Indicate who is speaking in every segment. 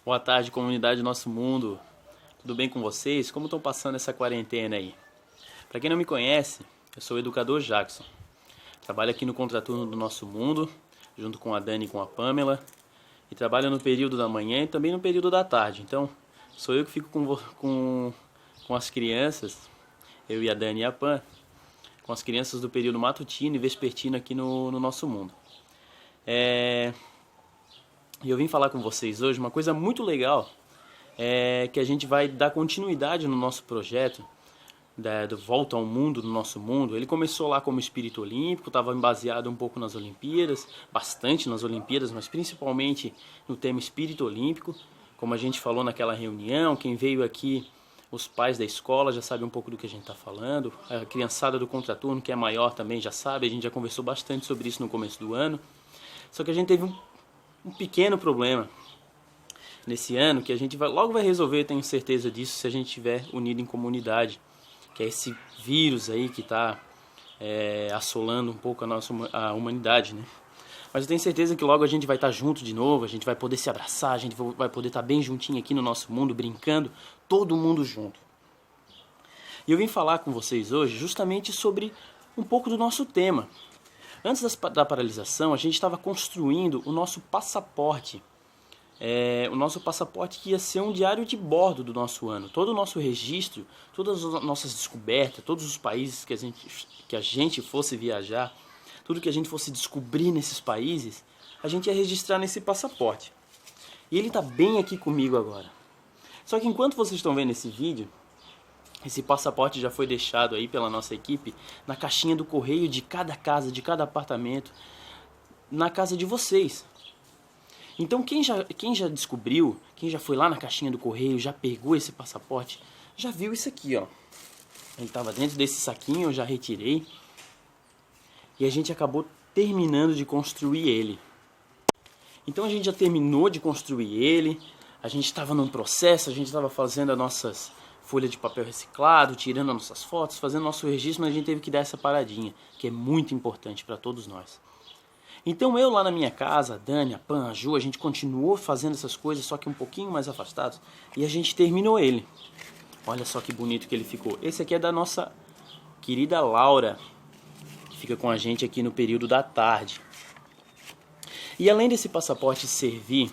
Speaker 1: Boa tarde, comunidade do Nosso Mundo. Tudo bem com vocês? Como estão passando essa quarentena aí? Para quem não me conhece, eu sou o educador Jackson. Trabalho aqui no Contraturno do Nosso Mundo, junto com a Dani e com a Pamela. E trabalho no período da manhã e também no período da tarde. Então, sou eu que fico com as crianças, eu e a Dani e a Pam, com as crianças do período matutino e vespertino aqui no Nosso Mundo. E eu vim falar com vocês hoje uma coisa muito legal, que a gente vai dar continuidade no nosso projeto do Volta ao Mundo, no Nosso Mundo. Ele começou lá como espírito olímpico, estava baseado um pouco nas Olimpíadas, bastante nas Olimpíadas, mas principalmente no tema espírito olímpico. Como a gente falou naquela reunião, quem veio aqui, os pais da escola já sabem um pouco do que a gente está falando, a criançada do Contraturno, que é maior também, já sabe, a gente já conversou bastante sobre isso no começo do ano. Só que a gente teve um pequeno problema nesse ano, que a gente logo vai resolver, tenho certeza disso, se a gente estiver unido em comunidade, que é esse vírus aí que está assolando um pouco a humanidade, né? Mas eu tenho certeza que logo a gente vai estar junto de novo, a gente vai poder se abraçar, a gente vai poder estar bem juntinho aqui no Nosso Mundo, brincando, todo mundo junto. E eu vim falar com vocês hoje justamente sobre um pouco do nosso tema. Antes da paralisação, a gente estava construindo o nosso passaporte. O nosso passaporte que ia ser um diário de bordo do nosso ano. Todo o nosso registro, todas as nossas descobertas, todos os países que a gente fosse viajar, tudo que a gente fosse descobrir nesses países, a gente ia registrar nesse passaporte. E ele está bem aqui comigo agora. Só que enquanto vocês estão vendo esse vídeo, esse passaporte já foi deixado aí pela nossa equipe na caixinha do correio de cada casa, de cada apartamento, na casa de vocês. Então quem já descobriu, quem já foi lá na caixinha do correio, já pegou esse passaporte, já viu isso aqui, ó. Ele estava dentro desse saquinho, eu já retirei. E a gente acabou terminando de construir ele. Então a gente já terminou de construir ele, a gente estava num processo, a gente estava fazendo as nossas folha de papel reciclado, tirando as nossas fotos, fazendo nosso registro, mas a gente teve que dar essa paradinha, que é muito importante para todos nós. Então eu lá na minha casa, a Dani, a Pan, a Ju, a gente continuou fazendo essas coisas, só que um pouquinho mais afastados, e a gente terminou ele. Olha só que bonito que ele ficou. Esse aqui é da nossa querida Laura, que fica com a gente aqui no período da tarde. E além desse passaporte servir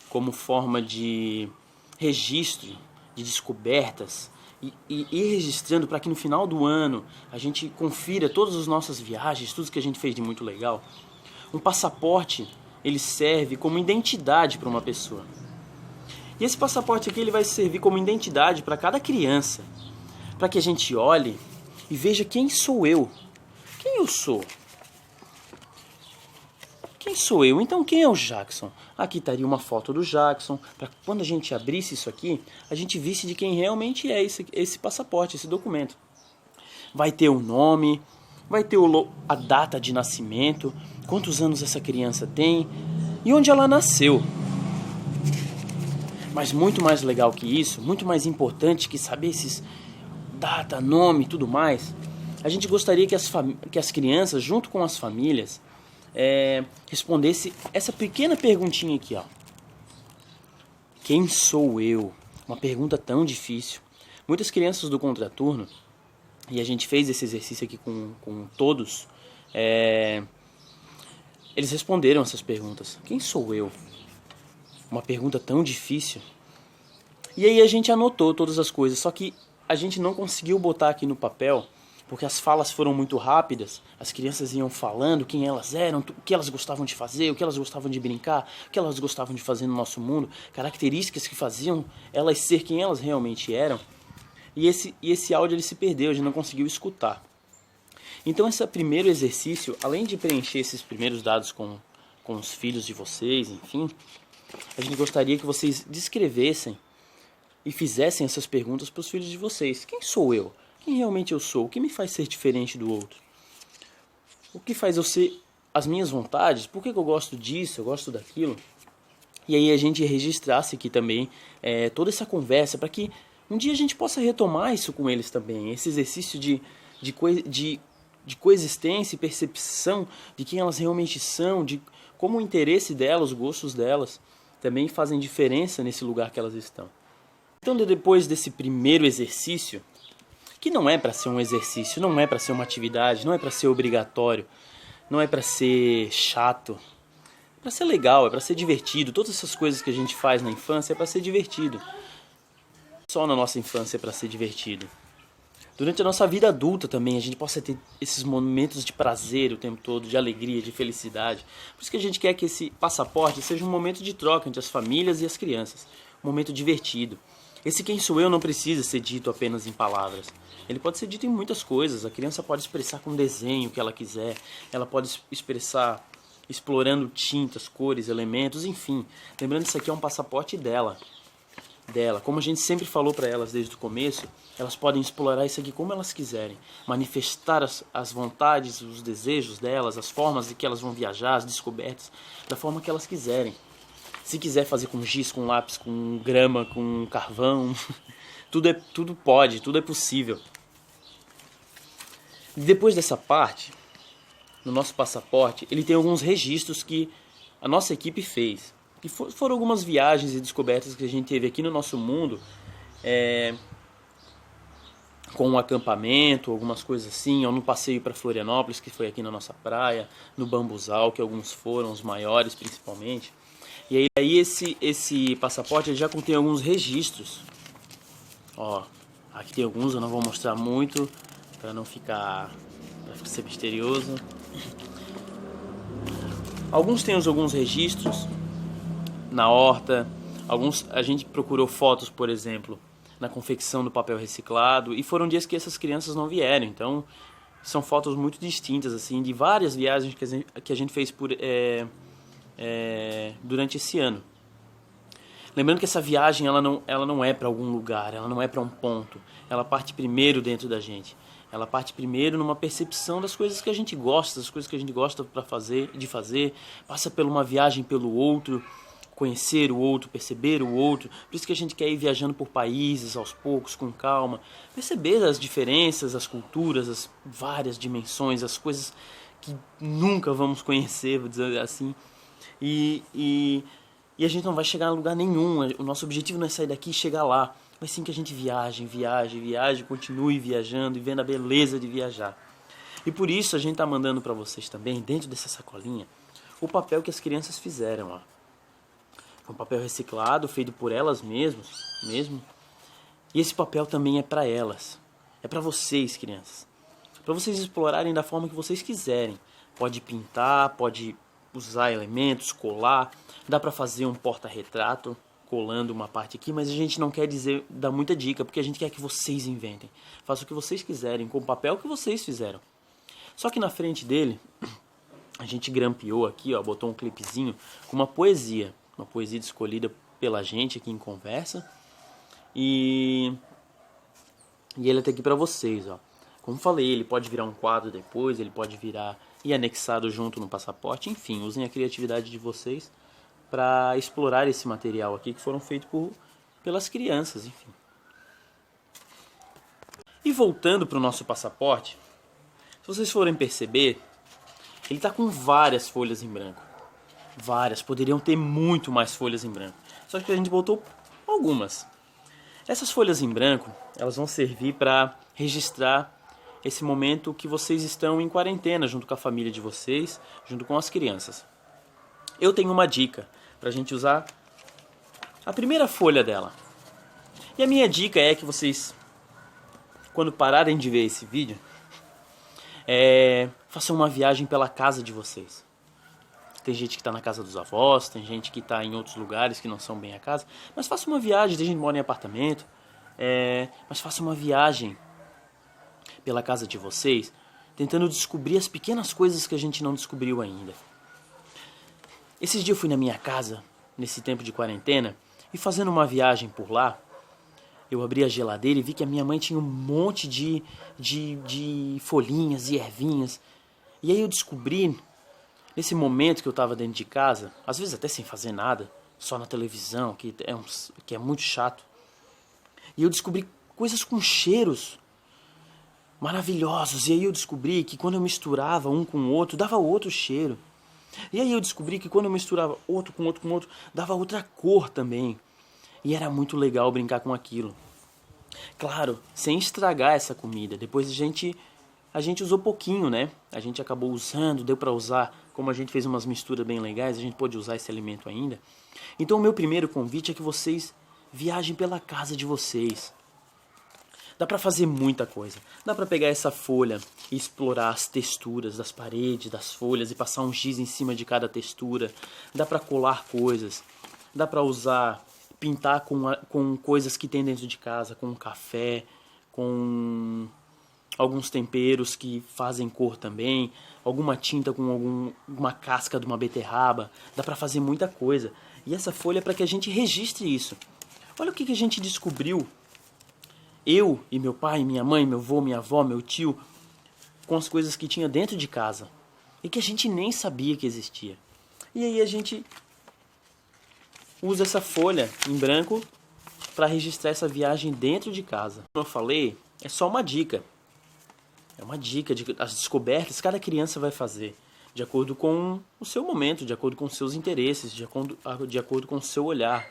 Speaker 1: como forma de registro, de descobertas, e ir registrando para que no final do ano a gente confira todas as nossas viagens, tudo que a gente fez de muito legal. Um passaporte, ele serve como identidade para uma pessoa. E esse passaporte aqui ele vai servir como identidade para cada criança, para que a gente olhe e veja quem sou eu. Quem eu sou? Quem sou eu? Então quem é o Jackson? Aqui estaria uma foto do Jackson, para quando a gente abrisse isso aqui, a gente visse de quem realmente é esse passaporte, esse documento. Vai ter o nome, vai ter a data de nascimento, quantos anos essa criança tem e onde ela nasceu. Mas muito mais legal que isso, muito mais importante que saber esses data, nome e tudo mais, a gente gostaria que as crianças, junto com as famílias, respondesse essa pequena perguntinha aqui, ó. Quem sou eu? Uma pergunta tão difícil. Muitas crianças do Contraturno, e a gente fez esse exercício aqui com todos, eles responderam essas perguntas. Quem sou eu? Uma pergunta tão difícil. E aí a gente anotou todas as coisas, só que a gente não conseguiu botar aqui no papel, porque as falas foram muito rápidas, as crianças iam falando quem elas eram, o que elas gostavam de fazer, o que elas gostavam de brincar, o que elas gostavam de fazer no nosso mundo, características que faziam elas ser quem elas realmente eram. E esse áudio ele se perdeu, a gente não conseguiu escutar. Então esse primeiro exercício, além de preencher esses primeiros dados com os filhos de vocês, enfim, a gente gostaria que vocês descrevessem e fizessem essas perguntas para os filhos de vocês. Quem sou eu? Quem realmente eu sou? O que me faz ser diferente do outro? O que faz eu ser as minhas vontades? Por que eu gosto disso, eu gosto daquilo? E aí a gente registrasse aqui também toda essa conversa para que um dia a gente possa retomar isso com eles também. Esse exercício de coexistência e percepção de quem elas realmente são, de como o interesse delas, os gostos delas também fazem diferença nesse lugar que elas estão. Então, depois desse primeiro exercício, que não é para ser um exercício, não é para ser uma atividade, não é para ser obrigatório, não é para ser chato, é para ser legal, é para ser divertido. Todas essas coisas que a gente faz na infância é para ser divertido. Só na nossa infância é para ser divertido. Durante a nossa vida adulta também, a gente possa ter esses momentos de prazer o tempo todo, de alegria, de felicidade. Por isso que a gente quer que esse passaporte seja um momento de troca entre as famílias e as crianças. Um momento divertido. Esse quem sou eu não precisa ser dito apenas em palavras. Ele pode ser dito em muitas coisas. A criança pode expressar com desenho o que ela quiser. Ela pode expressar explorando tintas, cores, elementos, enfim. Lembrando que isso aqui é um passaporte dela. Como a gente sempre falou para elas desde o começo, elas podem explorar isso aqui como elas quiserem, manifestar as vontades, os desejos delas, as formas de que elas vão viajar, as descobertas, da forma que elas quiserem. Se quiser fazer com giz, com lápis, com grama, com carvão, tudo pode, tudo é possível. E depois dessa parte, no nosso passaporte, ele tem alguns registros que a nossa equipe fez. Que foram algumas viagens e descobertas que a gente teve aqui no nosso mundo, com um acampamento, algumas coisas assim, ou no passeio para Florianópolis, que foi aqui na nossa praia, no Bambuzal, que alguns foram, os maiores principalmente. E aí esse passaporte ele já contém alguns registros. Ó, aqui tem alguns, eu não vou mostrar muito, para não ficar, para ser misterioso. Alguns têm alguns registros na horta, a gente procurou fotos, por exemplo, na confecção do papel reciclado, e foram dias que essas crianças não vieram, então são fotos muito distintas, assim, de várias viagens que a gente fez durante esse ano. Lembrando que essa viagem ela não é para algum lugar, ela não é para um ponto, ela parte primeiro dentro da gente. Ela parte primeiro numa percepção das coisas que a gente gosta, das coisas que a gente gosta de fazer, passa por uma viagem pelo outro, conhecer o outro, perceber o outro. Por isso que a gente quer ir viajando por países aos poucos, com calma, perceber as diferenças, as culturas, as várias dimensões, as coisas que nunca vamos conhecer, vou dizer assim. E a gente não vai chegar a lugar nenhum. O nosso objetivo não é sair daqui e chegar lá, mas sim que a gente viaje, continue viajando e vendo a beleza de viajar. E por isso a gente está mandando para vocês também, dentro dessa sacolinha, o papel que as crianças fizeram, ó. Um papel reciclado, feito por elas mesmo. E esse papel também é para elas. É para vocês, crianças. Para vocês explorarem da forma que vocês quiserem. Pode pintar, pode usar elementos, colar. Dá para fazer um porta-retrato, colando uma parte aqui, mas a gente não quer dar muita dica, porque a gente quer que vocês inventem. Façam o que vocês quiserem, com o papel que vocês fizeram. Só que na frente dele, a gente grampeou aqui, ó, botou um clipezinho com uma poesia escolhida pela gente aqui em conversa, e ele tá aqui para vocês, ó. Como falei, ele pode virar um quadro depois, ele pode virar e anexado junto no passaporte, enfim, usem a criatividade de vocês para explorar esse material aqui que foram feitos pelas crianças, enfim. E voltando para o nosso passaporte, se vocês forem perceber, ele tá com várias folhas em branco. Várias, poderiam ter muito mais folhas em branco. Só que a gente botou algumas. Essas folhas em branco, elas vão servir para registrar esse momento que vocês estão em quarentena, junto com a família de vocês, junto com as crianças. Eu tenho uma dica para a gente usar a primeira folha dela. E a minha dica é que vocês, quando pararem de ver esse vídeo, façam uma viagem pela casa de vocês. Tem gente que está na casa dos avós, tem gente que está em outros lugares que não são bem a casa. Mas faça uma viagem, tem gente que mora em apartamento. Mas faça uma viagem pela casa de vocês, tentando descobrir as pequenas coisas que a gente não descobriu ainda. Esses dias eu fui na minha casa, nesse tempo de quarentena, e fazendo uma viagem por lá, eu abri a geladeira e vi que a minha mãe tinha um monte de folhinhas e ervinhas. E aí eu descobri, nesse momento que eu estava dentro de casa, às vezes até sem fazer nada, só na televisão, que é muito chato, e eu descobri coisas com cheiros maravilhosos. E aí eu descobri que quando eu misturava um com o outro, dava outro cheiro. E aí eu descobri que quando eu misturava outro com outro com outro, dava outra cor também. E era muito legal brincar com aquilo. Claro, sem estragar essa comida. Depois a gente usou pouquinho, né? A gente acabou usando, deu pra usar. Como a gente fez umas misturas bem legais, a gente pôde usar esse alimento ainda. Então o meu primeiro convite é que vocês viajem pela casa de vocês. Dá pra fazer muita coisa. Dá pra pegar essa folha e explorar as texturas das paredes, das folhas e passar um giz em cima de cada textura. Dá pra colar coisas. Dá pra usar, pintar com coisas que tem dentro de casa, com café, com alguns temperos que fazem cor também, alguma tinta com alguma casca de uma beterraba. Dá pra fazer muita coisa. E essa folha é para que a gente registre isso. Olha o que a gente descobriu. Eu e meu pai, minha mãe, meu avô, minha avó, meu tio, com as coisas que tinha dentro de casa e que a gente nem sabia que existia. E aí a gente usa essa folha em branco para registrar essa viagem dentro de casa. Como eu falei, é só uma dica. É uma dica de as descobertas cada criança vai fazer de acordo com o seu momento, de acordo com os seus interesses, de acordo com o seu olhar.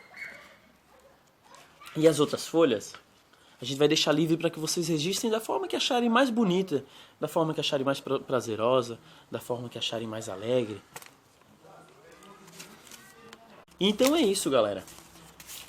Speaker 1: E as outras folhas, a gente vai deixar livre para que vocês registrem da forma que acharem mais bonita, da forma que acharem mais prazerosa, da forma que acharem mais alegre. Então é isso, galera.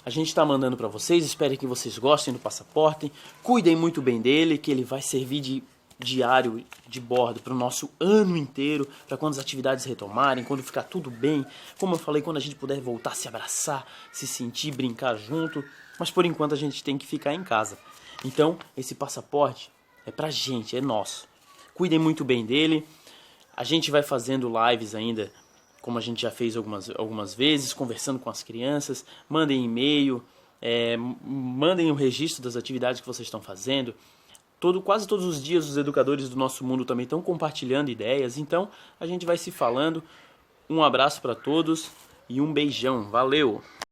Speaker 1: A gente está mandando para vocês, espero que vocês gostem do passaporte, cuidem muito bem dele, que ele vai servir de diário de bordo para o nosso ano inteiro, para quando as atividades retomarem, quando ficar tudo bem, como eu falei, quando a gente puder voltar a se abraçar, se sentir, brincar junto, mas por enquanto a gente tem que ficar em casa. Então, esse passaporte é pra gente, é nosso. Cuidem muito bem dele. A gente vai fazendo lives ainda, como a gente já fez algumas vezes, conversando com as crianças. Mandem e-mail, mandem o registro das atividades que vocês estão fazendo. Quase todos os dias os educadores do nosso mundo também estão compartilhando ideias. Então, a gente vai se falando. Um abraço para todos e um beijão. Valeu!